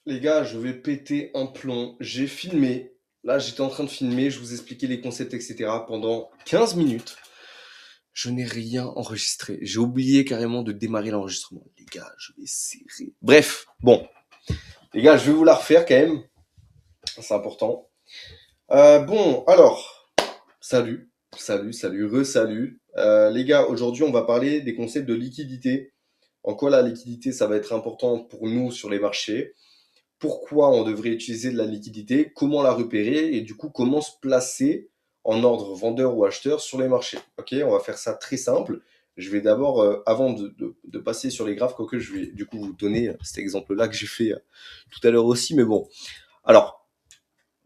Les gars, je vais péter un plomb. J'ai filmé. Là, j'étais en train de filmer. Je vous expliquais les concepts, etc. pendant 15 minutes. Je n'ai rien enregistré. J'ai oublié carrément de démarrer l'enregistrement. Les gars, je vais serrer. Bref, bon. Les gars, je vais vous la refaire quand même. C'est important. Bon, alors. Salut. Salut, re-salut. Les gars, aujourd'hui, on va parler des concepts de liquidité. En quoi la liquidité, ça va être important pour nous sur les marchés. Pourquoi on devrait utiliser de la liquidité, comment la repérer et du coup comment se placer en ordre vendeur ou acheteur sur les marchés. Ok, on va faire ça très simple. Je vais d'abord, avant de passer sur les graphes, quoique je vais du coup vous donner cet exemple-là que j'ai fait tout à l'heure aussi, mais bon. Alors,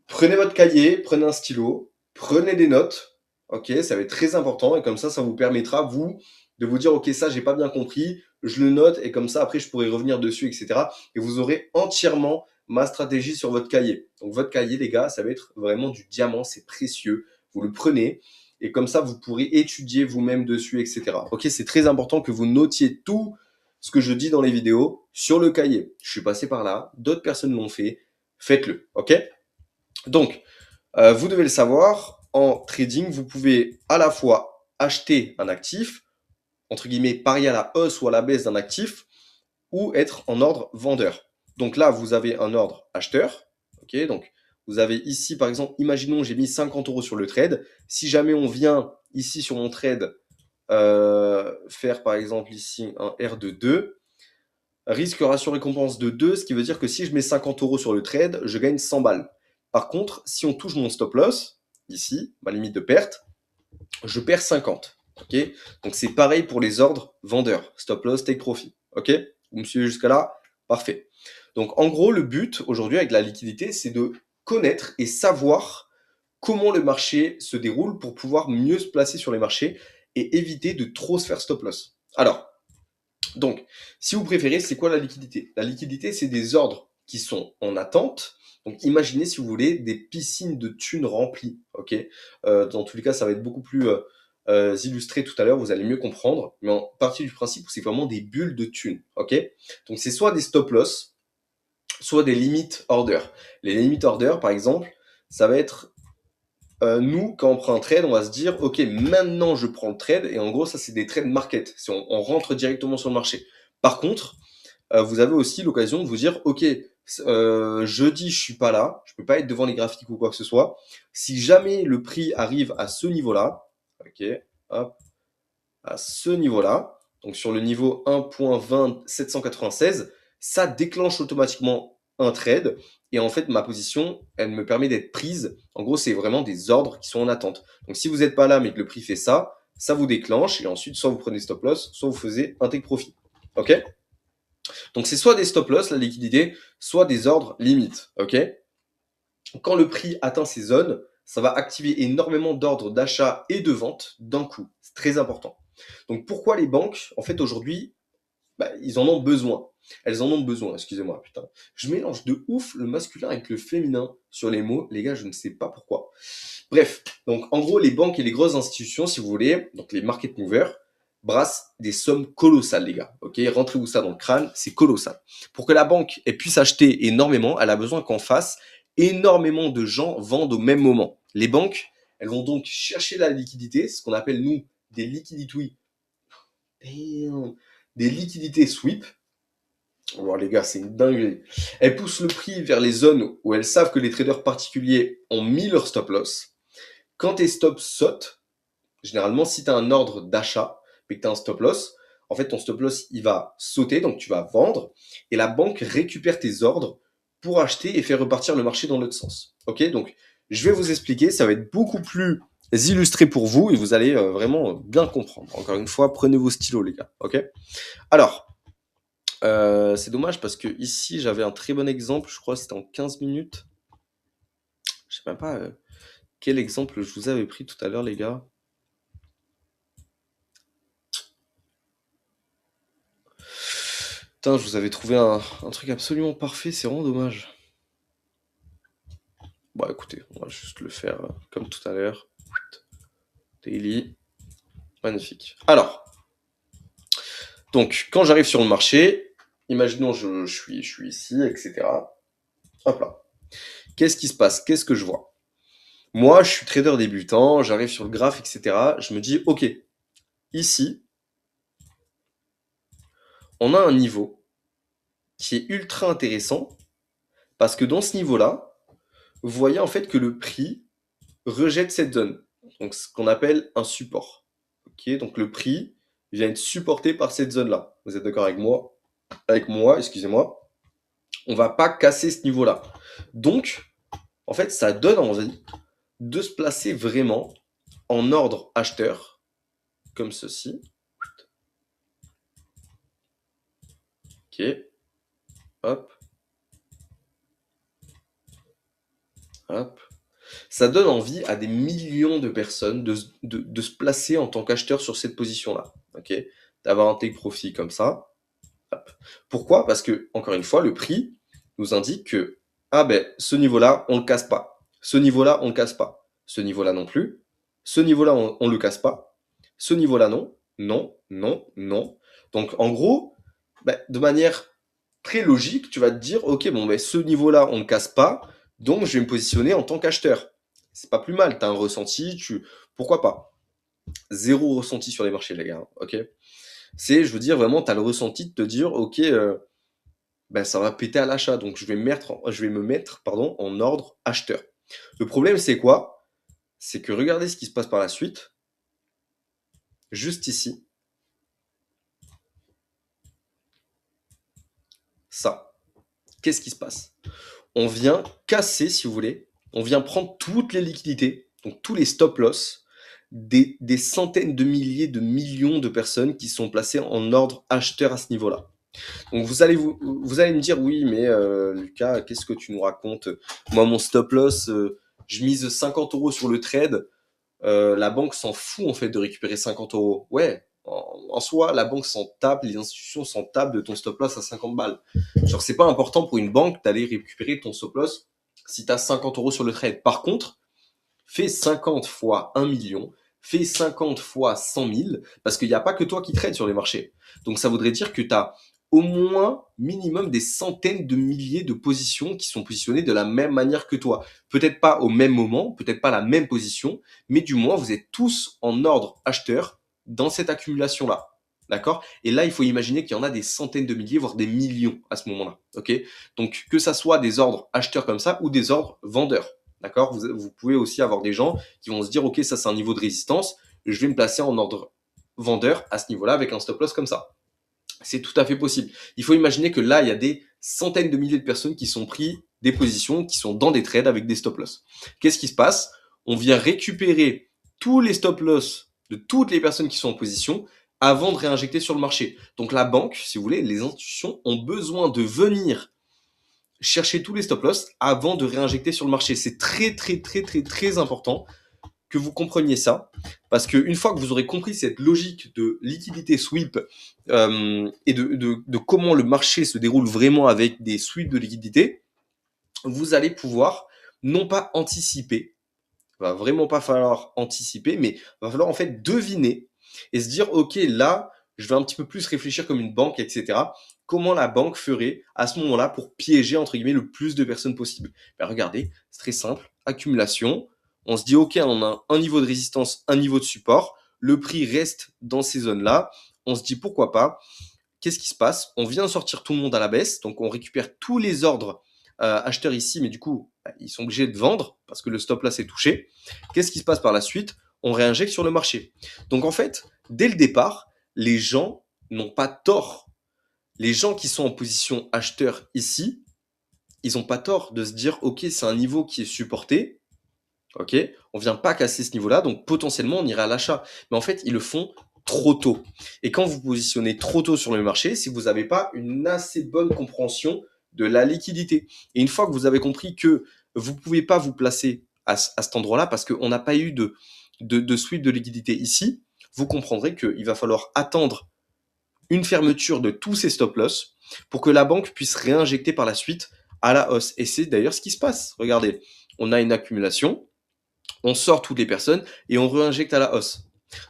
prenez votre cahier, prenez un stylo, prenez des notes. Ok, ça va être très important et comme ça vous permettra, vous, de vous dire, ok, ça, j'ai pas bien compris, je le note et comme ça, après, je pourrai revenir dessus, etc. Et vous aurez entièrement ma stratégie sur votre cahier. Donc, votre cahier, les gars, ça va être vraiment du diamant, c'est précieux. Vous le prenez et comme ça, vous pourrez étudier vous-même dessus, etc. Ok, c'est très important que vous notiez tout ce que je dis dans les vidéos sur le cahier. Je suis passé par là, d'autres personnes l'ont fait, faites-le, ok? Donc, vous devez le savoir, en trading, vous pouvez à la fois acheter un actif, entre guillemets, parier à la hausse ou à la baisse d'un actif, ou être en ordre vendeur. Donc là, vous avez un ordre acheteur. Ok, donc vous avez ici, par exemple, imaginons, j'ai mis 50 euros sur le trade. Si jamais on vient ici sur mon trade faire, par exemple, ici un R de 2, risque ratio récompense de 2, ce qui veut dire que si je mets 50 euros sur le trade, je gagne 100 balles. Par contre, si on touche mon stop loss, ici, ma limite de perte, je perds 50. Ok, donc c'est pareil pour les ordres vendeurs. Stop loss, take profit. Ok, vous me suivez jusqu'à là? Parfait. Donc en gros, le but aujourd'hui avec la liquidité, c'est de connaître et savoir comment le marché se déroule pour pouvoir mieux se placer sur les marchés et éviter de trop se faire stop loss. Alors, donc, si vous préférez, c'est quoi la liquidité? La liquidité, c'est des ordres qui sont en attente. Donc, imaginez, si vous voulez, des piscines de thunes remplies. Ok, dans tous les cas, ça va être beaucoup plus illustré tout à l'heure. Vous allez mieux comprendre. Mais en partie du principe, c'est vraiment des bulles de thunes. Ok, donc c'est soit des stop loss, soit des limit orders. Les limit orders, par exemple, ça va être nous, quand on prend un trade, on va se dire, ok, maintenant je prends le trade, et en gros, ça c'est des trades market, si on rentre directement sur le marché. Par contre, vous avez aussi l'occasion de vous dire, ok, jeudi je suis pas là, je peux pas être devant les graphiques ou quoi que ce soit. Si jamais le prix arrive à ce niveau-là, ok, hop, à ce niveau-là, donc sur le niveau 1.20796, ça déclenche automatiquement un trade. Et en fait, ma position, elle me permet d'être prise. En gros, c'est vraiment des ordres qui sont en attente. Donc si vous n'êtes pas là, mais que le prix fait ça, ça vous déclenche. Et ensuite, soit vous prenez stop loss, soit vous faisiez un take profit. Ok? Donc c'est soit des stop loss, la liquidité, soit des ordres limites. Ok? Quand le prix atteint ces zones, ça va activer énormément d'ordres d'achat et de vente d'un coup. C'est très important. Donc pourquoi les banques, en fait aujourd'hui, ils en ont besoin. Elles en ont besoin, excusez-moi, putain. Je mélange de ouf le masculin avec le féminin sur les mots, les gars, je ne sais pas pourquoi. Bref, donc en gros, les banques et les grosses institutions, si vous voulez, donc les market movers, brassent des sommes colossales, les gars. Ok, rentrez-vous ça dans le crâne, c'est colossal. Pour que la banque elle puisse acheter énormément, elle a besoin qu'en face, énormément de gens vendent au même moment. Les banques, elles vont donc chercher la liquidité, ce qu'on appelle nous des liquidités, des liquidités sweep. Oh, les gars, c'est une dinguerie. Elles poussent le prix vers les zones où elles savent que les traders particuliers ont mis leur stop loss. Quand tes stops sautent, généralement, si tu as un ordre d'achat, mais que tu as un stop loss, en fait, ton stop loss, il va sauter, donc tu vas vendre, et la banque récupère tes ordres pour acheter et faire repartir le marché dans l'autre sens. Ok, donc je vais vous expliquer, ça va être beaucoup plus illustré pour vous, et vous allez vraiment bien comprendre. Encore une fois, prenez vos stylos, les gars. Ok. Alors, c'est dommage parce que ici, j'avais un très bon exemple, je crois que c'était en 15 minutes. Je sais même pas quel exemple je vous avais pris tout à l'heure, les gars. Putain, je vous avais trouvé un truc absolument parfait, c'est vraiment dommage. Bon, écoutez, on va juste le faire comme tout à l'heure. Daily. Magnifique. Alors, donc, quand j'arrive sur le marché, imaginons je suis ici, etc. Hop là. Qu'est-ce qui se passe? Qu'est-ce que je vois? Moi, je suis trader débutant, j'arrive sur le graphe, etc. Je me dis, ok, ici, on a un niveau qui est ultra intéressant parce que dans ce niveau-là, vous voyez en fait que le prix rejette cette zone. Donc, ce qu'on appelle un support. Ok, donc le prix vient être supporté par cette zone-là. Vous êtes d'accord avec moi? Avec moi, excusez-moi. On va pas casser ce niveau-là. Donc, en fait, ça donne envie de se placer vraiment en ordre acheteur, comme ceci. Ok, hop, hop. Ça donne envie à des millions de personnes de se placer en tant qu'acheteur sur cette position-là. Ok, d'avoir un take profit comme ça. Hop. Pourquoi? Parce que, encore une fois, le prix nous indique que ah ben, ce niveau-là, on ne le casse pas. Ce niveau-là, on ne le casse pas. Ce niveau-là non plus. Ce niveau-là, on ne le casse pas. Ce niveau-là, non. Non, non, non. Donc, en gros, ben, de manière très logique, tu vas te dire, ok, bon, ben, ce niveau-là, on ne casse pas, donc je vais me positionner en tant qu'acheteur. C'est pas plus mal, tu as un ressenti, pourquoi pas? Zéro ressenti sur les marchés, les gars, ok? C'est, je veux dire, vraiment, tu as le ressenti de te dire, ok, ben, ça va péter à l'achat, donc je vais me mettre pardon, en ordre acheteur. Le problème, c'est quoi? C'est que regardez ce qui se passe par la suite, juste ici, ça. Qu'est-ce qui se passe? On vient casser, si vous voulez, on vient prendre toutes les liquidités, donc tous les stop loss, des centaines de milliers, de millions de personnes qui sont placées en ordre acheteur à ce niveau-là. Donc vous allez me dire, oui, mais Lucas, qu'est-ce que tu nous racontes? Moi, mon stop loss, je mise 50 euros sur le trade. La banque s'en fout en fait de récupérer 50 euros. Ouais, en soi, la banque s'en tape, les institutions s'en tapent de ton stop loss à 50 balles. Genre, c'est pas important pour une banque d'aller récupérer ton stop loss si tu as 50 euros sur le trade. Par contre, fais 50 fois 1 million, fais 50 fois 100 000, parce qu'il n'y a pas que toi qui trades sur les marchés. Donc ça voudrait dire que tu as au moins minimum des centaines de milliers de positions qui sont positionnées de la même manière que toi. Peut-être pas au même moment, peut-être pas la même position, mais du moins vous êtes tous en ordre acheteur dans cette accumulation-là. D'accord? Et là, il faut imaginer qu'il y en a des centaines de milliers, voire des millions à ce moment-là. Ok? Donc que ça soit des ordres acheteurs comme ça ou des ordres vendeurs. D'accord? Vous pouvez aussi avoir des gens qui vont se dire, ok, ça c'est un niveau de résistance, je vais me placer en ordre vendeur à ce niveau-là avec un stop loss comme ça. C'est tout à fait possible. Il faut imaginer que là, il y a des centaines de milliers de personnes qui sont pris des positions, qui sont dans des trades avec des stop loss. Qu'est-ce qui se passe? On vient récupérer tous les stop loss de toutes les personnes qui sont en position avant de réinjecter sur le marché. Donc la banque, si vous voulez, les institutions ont besoin de venir chercher tous les stop loss avant de réinjecter sur le marché. C'est très, très, très, très, très important que vous compreniez ça, parce qu'une fois que vous aurez compris cette logique de liquidité sweep et de comment le marché se déroule vraiment avec des sweeps de liquidité, vous allez pouvoir non pas anticiper, va vraiment pas falloir anticiper, mais va falloir en fait deviner et se dire, ok, là, je vais un petit peu plus réfléchir comme une banque, etc. Comment la banque ferait à ce moment-là pour piéger, entre guillemets, le plus de personnes possible? Ben, regardez, c'est très simple, accumulation. On se dit, ok, on a un niveau de résistance, un niveau de support. Le prix reste dans ces zones-là. On se dit, pourquoi pas? Qu'est-ce qui se passe? On vient sortir tout le monde à la baisse, donc on récupère tous les ordres acheteurs ici, mais du coup, ils sont obligés de vendre parce que le stop là s'est touché. Qu'est-ce qui se passe par la suite? On réinjecte sur le marché. Donc en fait, dès le départ, les gens n'ont pas tort. Les gens qui sont en position acheteur ici, ils n'ont pas tort de se dire, ok, c'est un niveau qui est supporté, ok, on vient pas casser ce niveau-là, donc potentiellement on ira à l'achat. Mais en fait, ils le font trop tôt. Et quand vous positionnez trop tôt sur le marché, c'est que vous n'avez pas une assez bonne compréhension de la liquidité. Et une fois que vous avez compris que vous ne pouvez pas vous placer à cet endroit-là parce qu'on n'a pas eu de sweep de liquidité ici, vous comprendrez qu'il va falloir attendre une fermeture de tous ces stop loss pour que la banque puisse réinjecter par la suite à la hausse. Et c'est d'ailleurs ce qui se passe. Regardez, on a une accumulation, on sort toutes les personnes et on réinjecte à la hausse.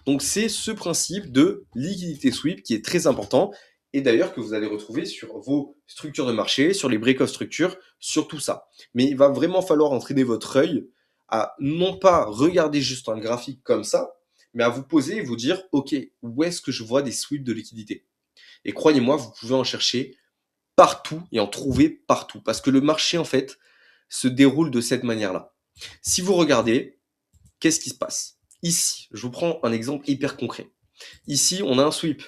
Donc c'est ce principe de liquidité sweep qui est très important et d'ailleurs que vous allez retrouver sur vos structures de marché, sur les break-off structures, sur tout ça. Mais il va vraiment falloir entraîner votre œil à non pas regarder juste un graphique comme ça, mais à vous poser et vous dire, OK, où est-ce que je vois des sweeps de liquidité? Et croyez-moi, vous pouvez en chercher partout et en trouver partout. Parce que le marché, en fait, se déroule de cette manière-là. Si vous regardez, qu'est-ce qui se passe? Ici, je vous prends un exemple hyper concret. Ici, on a un sweep,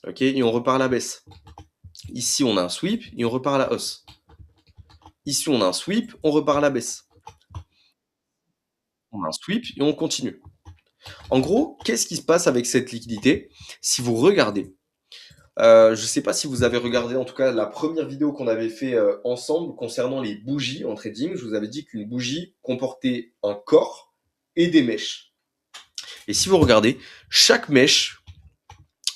ok, et on repart à la baisse. Ici, on a un sweep et on repart à la hausse. Ici, on a un sweep, on repart à la baisse. On a un sweep et on continue. En gros, qu'est-ce qui se passe avec cette liquidité? Si vous regardez, je ne sais pas si vous avez regardé en tout cas la première vidéo qu'on avait fait ensemble concernant les bougies en trading. Je vous avais dit qu'une bougie comportait un corps et des mèches. Et si vous regardez, chaque mèche,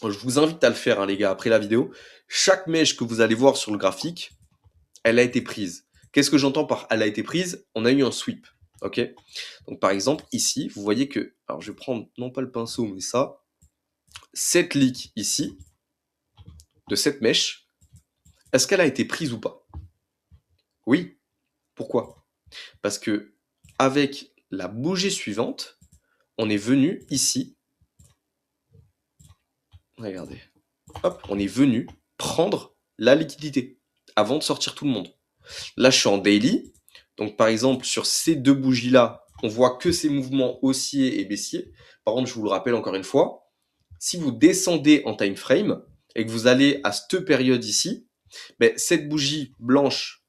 je vous invite à le faire hein, les gars après la vidéo, chaque mèche que vous allez voir sur le graphique, elle a été prise. Qu'est-ce que j'entends par elle a été prise? On a eu un sweep. Ok. Donc par exemple ici, vous voyez que, alors je vais prendre non pas le pinceau mais ça, cette lique ici, de cette mèche, est-ce qu'elle a été prise ou pas? Oui. Pourquoi? Parce que avec la bougie suivante, on est venu ici. Regardez. Hop, on est venu prendre la liquidité avant de sortir tout le monde. Là, je suis en daily. Donc, par exemple, sur ces deux bougies-là, on voit que ces mouvements haussiers et baissiers. Par contre, je vous le rappelle encore une fois, si vous descendez en time frame et que vous allez à cette période ici, ben, cette bougie blanche,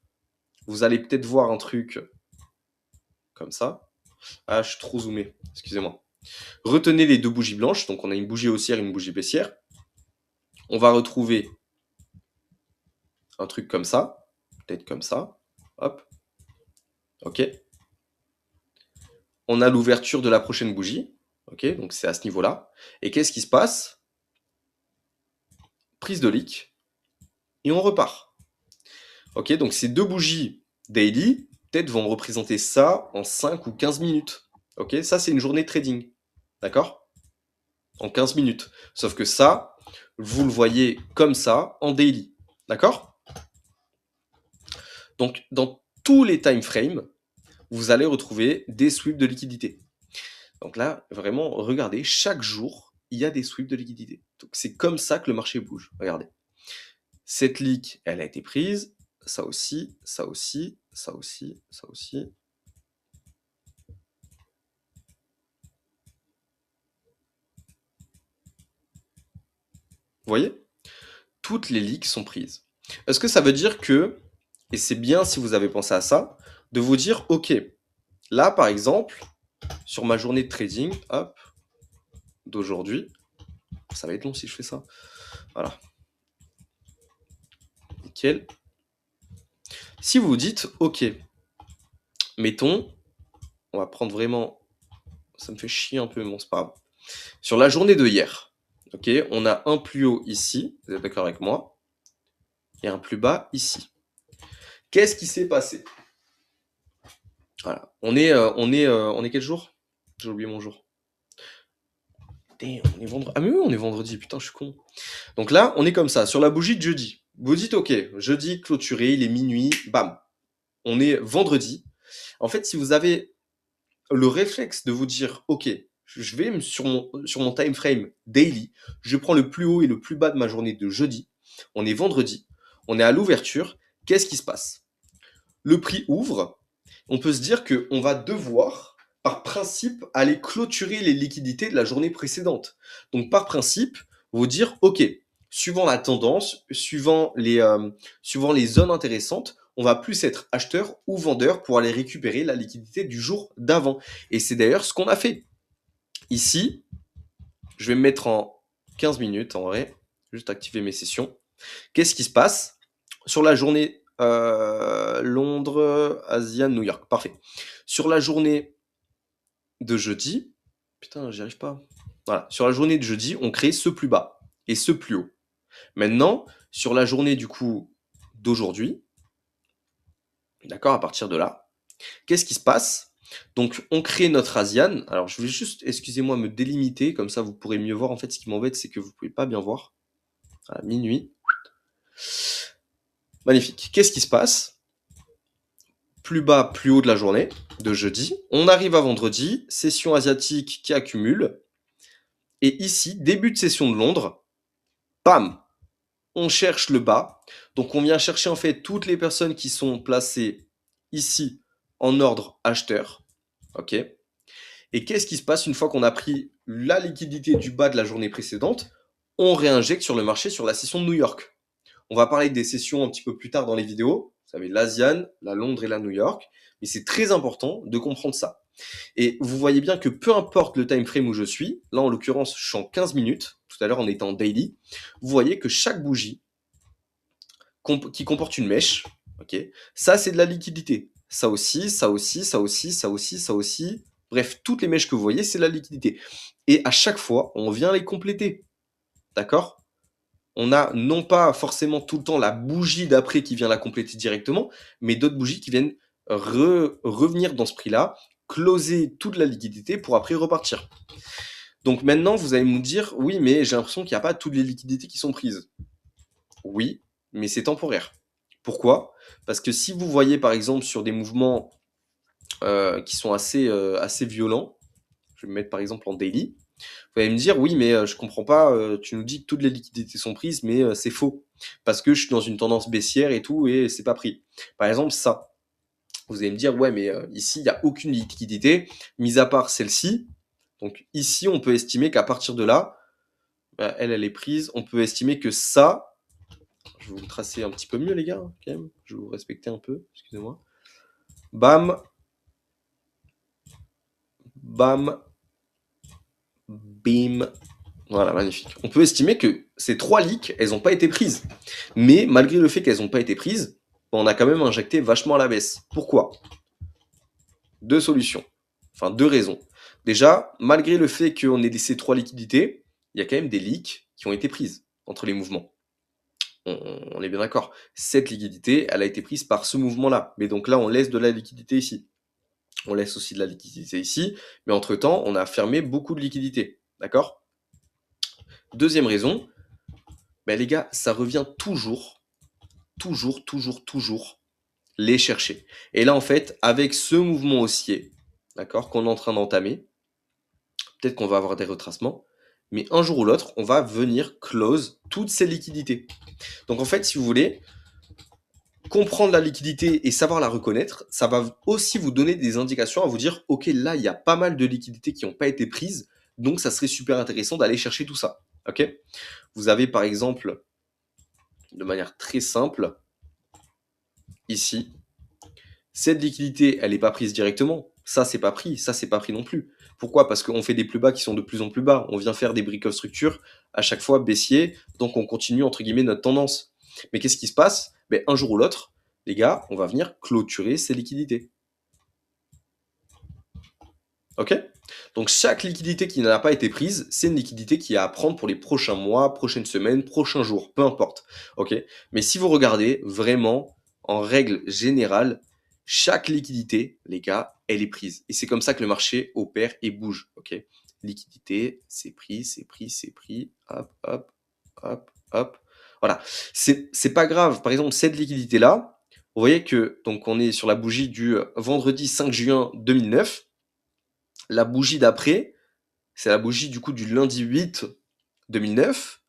vous allez peut-être voir un truc comme ça. Ah, je suis trop zoomé, excusez-moi. Retenez les deux bougies blanches, donc on a une bougie haussière et une bougie baissière. On va retrouver un truc comme ça, peut-être comme ça, hop, ok. On a l'ouverture de la prochaine bougie, ok, donc c'est à ce niveau-là. Et qu'est-ce qui se passe? Prise de leak, et on repart. Ok, donc ces deux bougies daily, peut-être vont représenter ça en 5 ou 15 minutes. Ok, ça c'est une journée de trading, d'accord? En 15 minutes. Sauf que ça, vous le voyez comme ça en daily, d'accord? Donc dans tous les time frames, vous allez retrouver des sweeps de liquidité. Donc là, vraiment, regardez, chaque jour, il y a des sweeps de liquidité. Donc c'est comme ça que le marché bouge. Regardez. Cette lique, elle a été prise. Ça aussi, ça aussi, ça aussi, ça aussi. Vous voyez? Toutes les leaks sont prises. Est-ce que ça veut dire que, et c'est bien si vous avez pensé à ça, de vous dire, ok, là par exemple, sur ma journée de trading, hop, d'aujourd'hui, ça va être long si je fais ça. Voilà. Nickel. Si vous vous dites, ok, mettons, on va prendre vraiment, ça me fait chier un peu, mais bon, c'est pas grave. Sur la journée de hier, ok, on a un plus haut ici, vous êtes d'accord avec moi, et un plus bas ici. Qu'est-ce qui s'est passé? Voilà. On est quel jour? J'ai oublié mon jour. On est vendredi. Ah mais oui, on est vendredi, putain, je suis con. Donc là, on est comme ça, sur la bougie de jeudi. Vous dites, ok, jeudi clôturé, il est minuit, bam. On est vendredi. En fait, si vous avez le réflexe de vous dire, ok, je vais sur mon time frame daily, je prends le plus haut et le plus bas de ma journée de jeudi. On est vendredi, on est à l'ouverture. Qu'est-ce qui se passe? Le prix ouvre. On peut se dire qu'on va devoir, par principe, aller clôturer les liquidités de la journée précédente. Donc, par principe, vous dire, ok, suivant la tendance, suivant les zones intéressantes, on va plus être acheteur ou vendeur pour aller récupérer la liquidité du jour d'avant. Et c'est d'ailleurs ce qu'on a fait. Ici, je vais me mettre en 15 minutes en vrai, juste activer mes sessions. Qu'est-ce qui se passe sur la journée Londres, Asia, New York? Parfait. Sur la journée de jeudi, putain, j'y arrive pas. Voilà, sur la journée de jeudi, on crée ce plus bas et ce plus haut. Maintenant, sur la journée du coup d'aujourd'hui, d'accord, à partir de là, qu'est-ce qui se passe? Donc, on crée notre Asian. Alors, je vais juste, excusez-moi, me délimiter, comme ça vous pourrez mieux voir. En fait, ce qui m'embête, c'est que vous pouvez pas bien voir. À minuit. Magnifique. Qu'est-ce qui se passe? Plus bas, plus haut de la journée, de jeudi. On arrive à vendredi, session asiatique qui accumule. Et ici, début de session de Londres, bam, on cherche le bas. Donc on vient chercher en fait toutes les personnes qui sont placées ici en ordre acheteur. Ok. Et qu'est-ce qui se passe une fois qu'on a pris la liquidité du bas de la journée précédente? On réinjecte sur le marché sur la session de New York. On va parler des sessions un petit peu plus tard dans les vidéos. Vous savez, l'Asian, la Londres et la New York. Mais c'est très important de comprendre ça. Et vous voyez bien que peu importe le time frame où je suis, là en l'occurrence je suis en 15 minutes, tout à l'heure on était en daily, vous voyez que chaque bougie qui comporte une mèche, ok, ça c'est de la liquidité. Ça aussi, ça aussi, ça aussi, ça aussi, ça aussi. Bref, toutes les mèches que vous voyez, c'est de la liquidité. Et à chaque fois, on vient les compléter. D'accord? On a non pas forcément tout le temps la bougie d'après qui vient la compléter directement, mais d'autres bougies qui viennent revenir dans ce prix-là, closer toute la liquidité pour après repartir. Donc maintenant, vous allez me dire, oui, mais j'ai l'impression qu'il n'y a pas toutes les liquidités qui sont prises. Oui, mais c'est temporaire. Pourquoi? Parce que si vous voyez par exemple sur des mouvements qui sont assez violents, je vais me mettre par exemple en daily, vous allez me dire, oui, mais je comprends pas, tu nous dis que toutes les liquidités sont prises, mais c'est faux. Parce que je suis dans une tendance baissière et tout, et c'est pas pris. Par exemple, ça. Vous allez me dire, ouais, mais ici, il n'y a aucune liquidité, mis à part celle-ci. Donc ici, on peut estimer qu'à partir de là, elle est prise. On peut estimer que ça, je vais vous tracer un petit peu mieux, les gars, hein, quand même. Je vais vous respecter un peu, excusez-moi. Bam, bam, bim. Voilà, magnifique. On peut estimer que ces 3 leaks, elles n'ont pas été prises. Mais malgré le fait qu'elles n'ont pas été prises, on a quand même injecté vachement à la baisse. Pourquoi? 2 solutions. Enfin, 2 raisons. Déjà, malgré le fait qu'on ait laissé 3 liquidités, il y a quand même des leaks qui ont été prises entre les mouvements. On est bien d'accord. Cette liquidité, elle a été prise par ce mouvement-là. Mais donc là, on laisse de la liquidité ici. On laisse aussi de la liquidité ici. Mais entre-temps, on a fermé beaucoup de liquidités. D'accord? Deuxième raison, ben les gars, ça revient toujours, les chercher. Et là, en fait, avec ce mouvement haussier, d'accord, qu'on est en train d'entamer, peut-être qu'on va avoir des retracements, mais un jour ou l'autre, on va venir close toutes ces liquidités. Donc en fait, si vous voulez, comprendre la liquidité et savoir la reconnaître, ça va aussi vous donner des indications à vous dire, ok, là, il y a pas mal de liquidités qui n'ont pas été prises, donc ça serait super intéressant d'aller chercher tout ça. Ok? Vous avez par exemple, de manière très simple, ici, cette liquidité, elle n'est pas prise directement. Ça, c'est pas pris. Ça, c'est pas pris non plus. Pourquoi? Parce qu'on fait des plus bas qui sont de plus en plus bas. On vient faire des break-off structures à chaque fois baissier. Donc, on continue, entre guillemets, notre tendance. Mais qu'est-ce qui se passe? Ben, un jour ou l'autre, les gars, on va venir clôturer ces liquidités. Ok? Donc, chaque liquidité qui n'a pas été prise, c'est une liquidité qui est à prendre pour les prochains mois, prochaines semaines, prochains jours, peu importe. Ok? Mais si vous regardez vraiment, en règle générale, chaque liquidité, les gars, elle est prise. Et c'est comme ça que le marché opère et bouge. Ok? Liquidité, c'est pris, c'est pris, c'est pris. Hop, hop, hop, hop. Voilà. C'est pas grave. Par exemple, cette liquidité-là, vous voyez que, donc, on est sur la bougie du vendredi 5 juin 2009. La bougie d'après, c'est la bougie du coup du lundi 8 2009.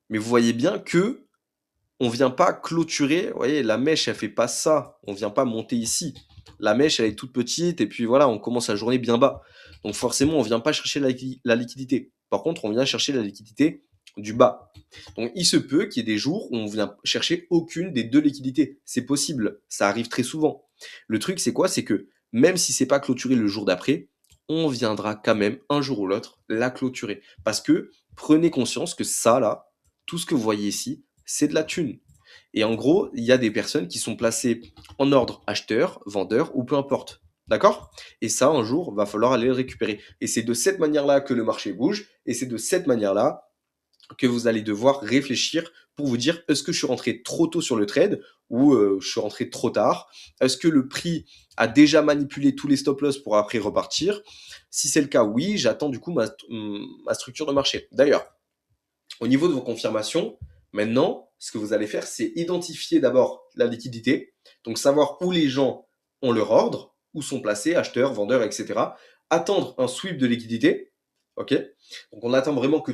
Mais vous voyez bien que on vient pas clôturer. Vous voyez, la mèche, elle fait pas ça. On vient pas monter ici. La mèche, elle est toute petite et puis voilà, on commence la journée bien bas. Donc forcément, on vient pas chercher la liquidité. Par contre, on vient chercher la liquidité du bas. Donc il se peut qu'il y ait des jours où on vient chercher aucune des 2 liquidités. C'est possible. Ça arrive très souvent. Le truc, c'est quoi? C'est que même si c'est pas clôturé le jour d'après, on viendra quand même un jour ou l'autre la clôturer. Parce que prenez conscience que ça là, tout ce que vous voyez ici, c'est de la thune. Et en gros, il y a des personnes qui sont placées en ordre acheteur, vendeur ou peu importe. D'accord? Et ça, un jour, va falloir aller le récupérer. Et c'est de cette manière-là que le marché bouge. Et c'est de cette manière-là que vous allez devoir réfléchir pour vous dire, est-ce que je suis rentré trop tôt sur le trade ou je suis rentré trop tard? Est-ce que le prix a déjà manipulé tous les stop loss pour après repartir? Si c'est le cas, oui, j'attends du coup ma structure de marché. D'ailleurs, au niveau de vos confirmations, maintenant, ce que vous allez faire, c'est identifier d'abord la liquidité, donc savoir où les gens ont leur ordre, où sont placés, acheteurs, vendeurs, etc. Attendre un sweep de liquidité, ok? Donc on attend vraiment que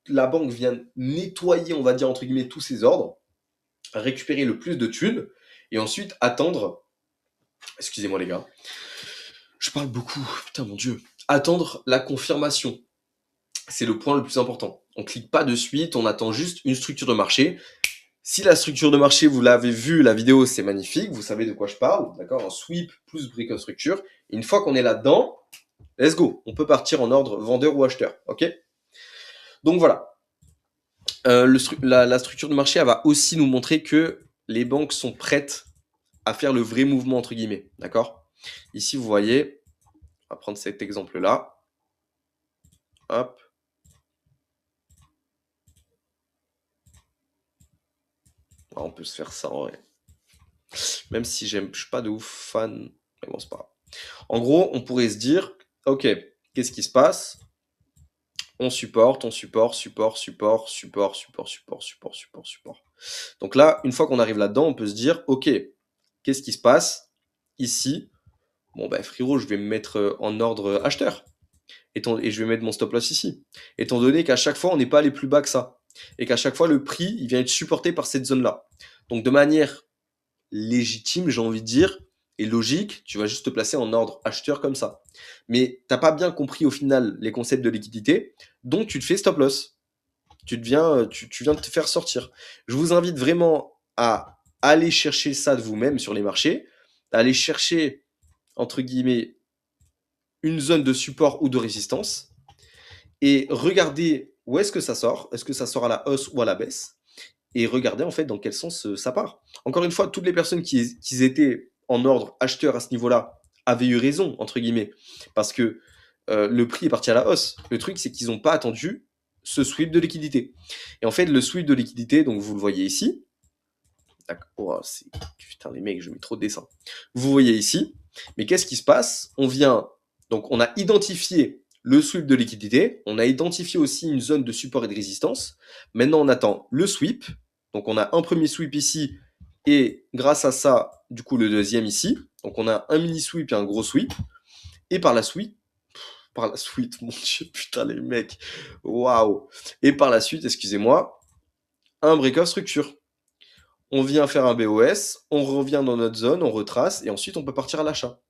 la banque vienne nettoyer, on va dire entre guillemets, tous ses ordres, récupérer le plus de thunes, et ensuite attendre, excusez-moi les gars, je parle beaucoup, putain mon dieu, attendre la confirmation. C'est le point le plus important. On clique pas de suite, on attend juste une structure de marché. Si la structure de marché, vous l'avez vu, la vidéo, c'est magnifique, vous savez de quoi je parle, d'accord? Un sweep plus break of structure. Et une fois qu'on est là-dedans, let's go. On peut partir en ordre vendeur ou acheteur, ok? Donc voilà. La structure de marché, elle va aussi nous montrer que les banques sont prêtes à faire le vrai mouvement, entre guillemets, d'accord? Ici, vous voyez, on va prendre cet exemple-là. Hop. On peut se faire ça en vrai. Même si je suis pas de ouf fan, mais bon, c'est pas grave. En gros, on pourrait se dire, ok, qu'est-ce qui se passe? On supporte, support. Donc là, une fois qu'on arrive là-dedans, on peut se dire, ok, qu'est-ce qui se passe ici? Bon, ben frérot, je vais me mettre en ordre acheteur. Et je vais mettre mon stop loss ici. Étant donné qu'à chaque fois, on n'est pas allé plus bas que ça. Et qu'à chaque fois, le prix, il vient être supporté par cette zone-là. Donc de manière légitime, j'ai envie de dire, et logique, tu vas juste te placer en ordre acheteur comme ça. Mais t'as pas bien compris au final les concepts de liquidité, donc tu te fais stop loss. Tu viens de te faire sortir. Je vous invite vraiment à aller chercher ça de vous-même sur les marchés, à aller chercher, entre guillemets, une zone de support ou de résistance, et regarder où est-ce que ça sort. Est-ce que ça sort à la hausse ou à la baisse? Et regarder en fait dans quel sens ça part. Encore une fois, toutes les personnes qui étaient en ordre acheteur à ce niveau-là avaient eu raison, entre guillemets, parce que le prix est parti à la hausse. Le truc, c'est qu'ils n'ont pas attendu ce sweep de liquidité. Et en fait, le sweep de liquidité, donc vous le voyez ici. Oh, putain, les mecs, je mets trop de dessins. Vous voyez ici. Mais qu'est-ce qui se passe? Donc on a identifié le sweep de liquidité, on a identifié aussi une zone de support et de résistance. Maintenant, on attend le sweep. Donc on a un premier sweep ici et grâce à ça, du coup, le deuxième ici. Donc on a un mini sweep et un gros sweep. Et par la suite, mon dieu, putain, les mecs, waouh. Et par la suite, excusez-moi, un break-off structure. On vient faire un BOS, on revient dans notre zone, on retrace et ensuite on peut partir à l'achat.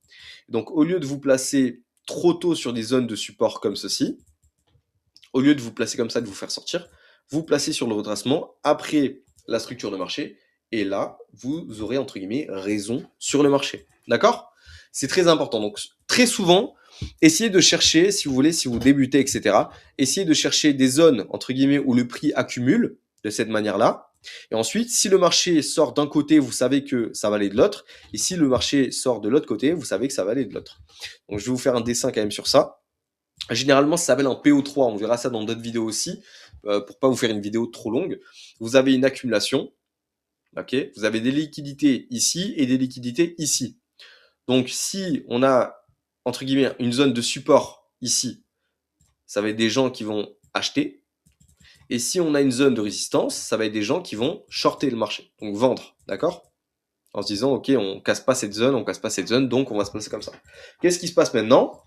Donc au lieu de vous placer trop tôt sur des zones de support comme ceci, au lieu de vous placer comme ça, de vous faire sortir, vous placez sur le retracement après la structure de marché et là, vous aurez entre guillemets raison sur le marché. D'accord? C'est très important. Donc très souvent, essayez de chercher, si vous voulez, si vous débutez, etc., essayez de chercher des zones entre guillemets où le prix accumule de cette manière-là. Et ensuite, si le marché sort d'un côté, vous savez que ça va aller de l'autre. Et si le marché sort de l'autre côté, vous savez que ça va aller de l'autre. Donc je vais vous faire un dessin quand même sur ça. Généralement, ça s'appelle un PO3. On verra ça dans d'autres vidéos aussi, pour pas vous faire une vidéo trop longue. Vous avez une accumulation. Ok, vous avez des liquidités ici et des liquidités ici. Donc si on a, entre guillemets, une zone de support ici, ça va être des gens qui vont acheter. Et si on a une zone de résistance, ça va être des gens qui vont shorter le marché, donc vendre, d'accord? En se disant, ok, on casse pas cette zone, donc on va se placer comme ça. Qu'est-ce qui se passe maintenant?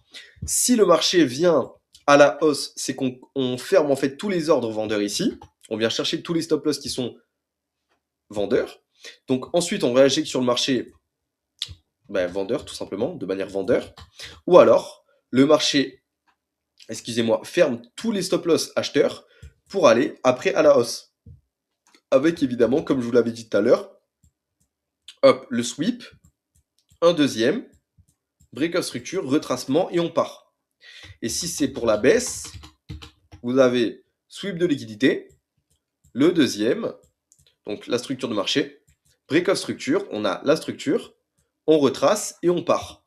Si le marché vient à la hausse, c'est qu'on ferme en fait tous les ordres vendeurs ici. On vient chercher tous les stop loss qui sont vendeurs. Donc ensuite, on réagit sur le marché vendeur, tout simplement, de manière vendeur. Ou alors, le marché, excusez-moi, ferme tous les stop loss acheteurs pour aller après à la hausse. Avec évidemment, comme je vous l'avais dit tout à l'heure, hop, le sweep, un deuxième, break-off structure, retracement et on part. Et si c'est pour la baisse, vous avez sweep de liquidité, le deuxième, donc la structure de marché, break-off structure, on a la structure, on retrace et on part.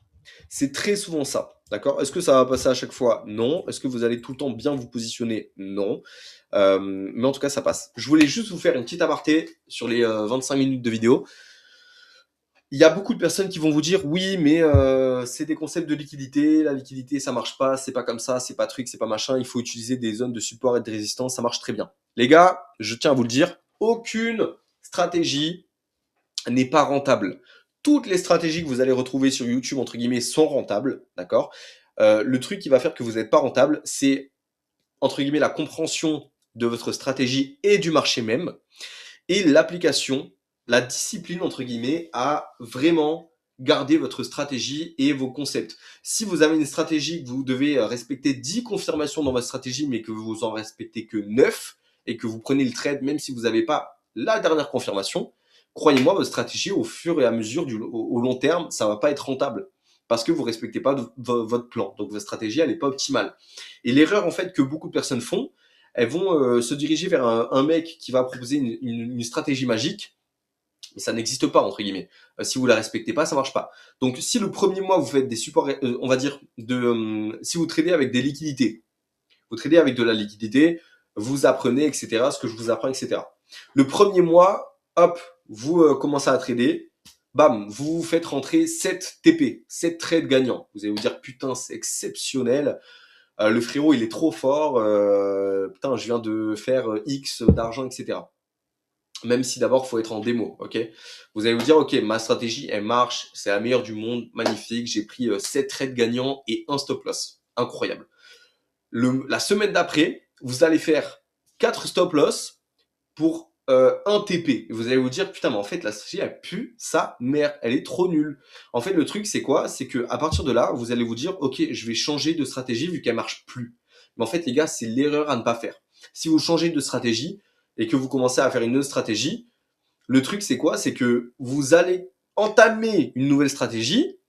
C'est très souvent ça. D'accord? Est-ce que ça va passer à chaque fois? Non. Est-ce que vous allez tout le temps bien vous positionner? Non. Mais en tout cas, ça passe. Je voulais juste vous faire une petite aparté sur les 25 minutes de vidéo. Il y a beaucoup de personnes qui vont vous dire oui, mais c'est des concepts de liquidité. La liquidité, ça marche pas. C'est pas comme ça. C'est pas truc. C'est pas machin. Il faut utiliser des zones de support et de résistance. Ça marche très bien. Les gars, je tiens à vous le dire. Aucune stratégie n'est pas rentable. Toutes les stratégies que vous allez retrouver sur YouTube, entre guillemets, sont rentables, d'accord. Le truc qui va faire que vous n'êtes pas rentable, c'est, entre guillemets, la compréhension de votre stratégie et du marché même, et l'application, la discipline, entre guillemets, à vraiment garder votre stratégie et vos concepts. Si vous avez une stratégie que vous devez respecter 10 confirmations dans votre stratégie, mais que vous en respectez que 9, et que vous prenez le trade même si vous n'avez pas la dernière confirmation, croyez-moi, votre stratégie, au fur et à mesure, au long terme, ça va pas être rentable. Parce que vous respectez pas votre plan. Donc votre stratégie, elle n'est pas optimale. Et l'erreur, en fait, que beaucoup de personnes font, elles vont se diriger vers un mec qui va proposer une stratégie magique, mais ça n'existe pas, entre guillemets. Si vous la respectez pas, ça marche pas. Donc, si le premier mois, vous faites des supports, on va dire, si vous tradez avec des liquidités, vous tradez avec de la liquidité, vous apprenez, etc., ce que je vous apprends, etc. Le premier mois, hop, vous commencez à trader, bam, vous faites rentrer 7 TP, 7 trades gagnants. Vous allez vous dire, putain, c'est exceptionnel. Le frérot, il est trop fort. Putain, je viens de faire X d'argent, etc. Même si d'abord, il faut être en démo, ok. Vous allez vous dire, ok, ma stratégie, elle marche, c'est la meilleure du monde, magnifique. J'ai pris 7 trades gagnants et un stop loss. Incroyable. La semaine d'après, vous allez faire 4 stop loss pour 1 TP. Et vous allez vous dire, putain, mais en fait, la stratégie, elle pue sa mère. Elle est trop nulle. En fait, le truc, c'est quoi? C'est que à partir de là, vous allez vous dire, ok, je vais changer de stratégie vu qu'elle marche plus. Mais en fait, les gars, c'est l'erreur à ne pas faire. Si vous changez de stratégie et que vous commencez à faire une autre stratégie, le truc, c'est quoi? C'est que vous allez entamer une nouvelle stratégie.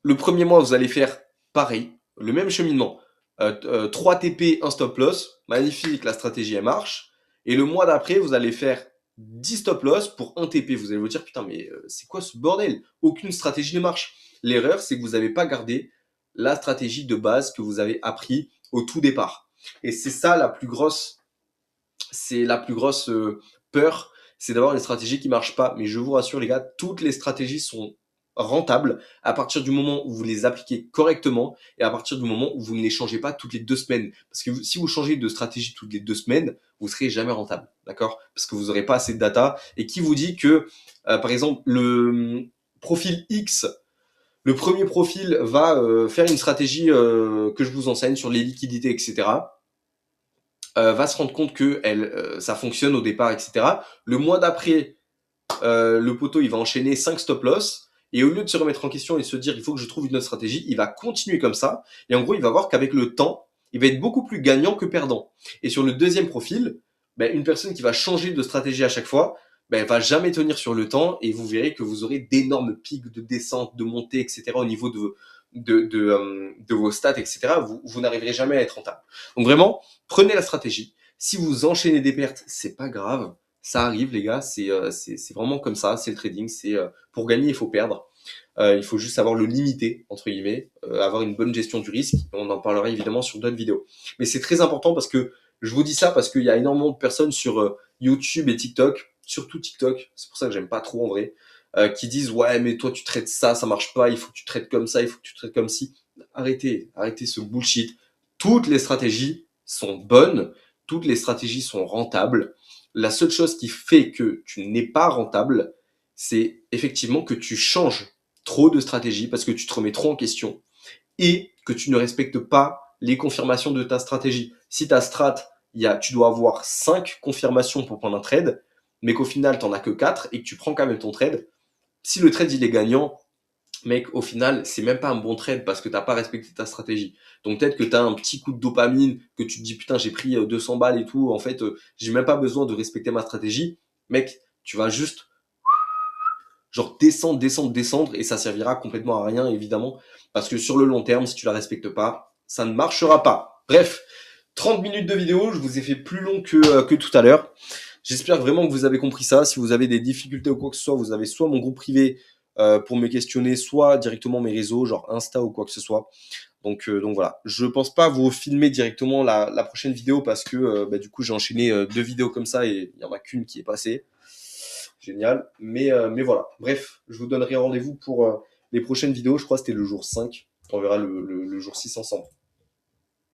Le premier mois, vous allez faire pareil, le même cheminement. 3 TP, 1 stop loss. Magnifique, la stratégie, elle marche. Et le mois d'après, vous allez faire 10 stop loss pour 1 TP. Vous allez vous dire, putain, mais c'est quoi ce bordel? Aucune stratégie ne marche. L'erreur, c'est que vous n'avez pas gardé la stratégie de base que vous avez appris au tout départ. Et c'est ça la plus grosse peur, c'est d'avoir une stratégie qui marche pas. Mais je vous rassure, les gars, toutes les stratégies sont rentables à partir du moment où vous les appliquez correctement et à partir du moment où vous ne les changez pas toutes les 2 semaines. Parce que si vous changez de stratégie toutes les 2 semaines, vous serez jamais rentable, d'accord? Parce que vous n'aurez pas assez de data. Et qui vous dit que, par exemple, le profil X, le premier profil va faire une stratégie que je vous enseigne sur les liquidités, etc. Va se rendre compte que ça fonctionne au départ, etc. Le mois d'après, le poteau, il va enchaîner 5 stop loss. Et au lieu de se remettre en question et se dire, il faut que je trouve une autre stratégie, il va continuer comme ça. Et en gros, il va voir qu'avec le temps, il va être beaucoup plus gagnant que perdant. Et sur le deuxième profil, une personne qui va changer de stratégie à chaque fois, elle va jamais tenir sur le temps et vous verrez que vous aurez d'énormes pics de descente, de montée, etc. au niveau de vos stats, etc. Vous n'arriverez jamais à être rentable. Donc vraiment, prenez la stratégie. Si vous enchaînez des pertes, c'est pas grave. Ça arrive, les gars. C'est vraiment comme ça. C'est le trading. C'est pour gagner, il faut perdre. Il faut juste savoir le limiter, entre guillemets, avoir une bonne gestion du risque. On en parlera évidemment sur d'autres vidéos. Mais c'est très important parce que je vous dis ça parce qu'il y a énormément de personnes sur YouTube et TikTok, surtout TikTok, c'est pour ça que j'aime pas trop en vrai, qui disent ouais mais toi tu traites ça, ça marche pas, il faut que tu traites comme ça, il faut que tu traites comme ci. Arrêtez ce bullshit. Toutes les stratégies sont bonnes, toutes les stratégies sont rentables. La seule chose qui fait que tu n'es pas rentable, c'est effectivement que tu changes trop de stratégie parce que tu te remets trop en question et que tu ne respectes pas les confirmations de ta stratégie. Si ta strat, tu dois avoir 5 confirmations pour prendre un trade, mais qu'au final, tu n'en as que 4 et que tu prends quand même ton trade, si le trade il est gagnant, mec, au final, c'est même pas un bon trade parce que tu n'as pas respecté ta stratégie. Donc peut-être que tu as un petit coup de dopamine, que tu te dis putain, j'ai pris 200 balles et tout, en fait, j'ai même pas besoin de respecter ma stratégie. Mec, tu vas juste genre descendre, et ça servira complètement à rien, évidemment, parce que sur le long terme, si tu la respectes pas, ça ne marchera pas. Bref, 30 minutes de vidéo, je vous ai fait plus long que tout à l'heure. J'espère vraiment que vous avez compris ça. Si vous avez des difficultés ou quoi que ce soit, vous avez soit mon groupe privé pour me questionner, soit directement mes réseaux, genre Insta ou quoi que ce soit. Donc voilà, je pense pas vous filmer directement la prochaine vidéo parce que du coup j'ai enchaîné 2 vidéos comme ça et il y en a qu'une qui est passée. Génial. Mais voilà. Bref, je vous donnerai rendez-vous pour les prochaines vidéos. Je crois que c'était le jour 5. On verra le jour 6 ensemble.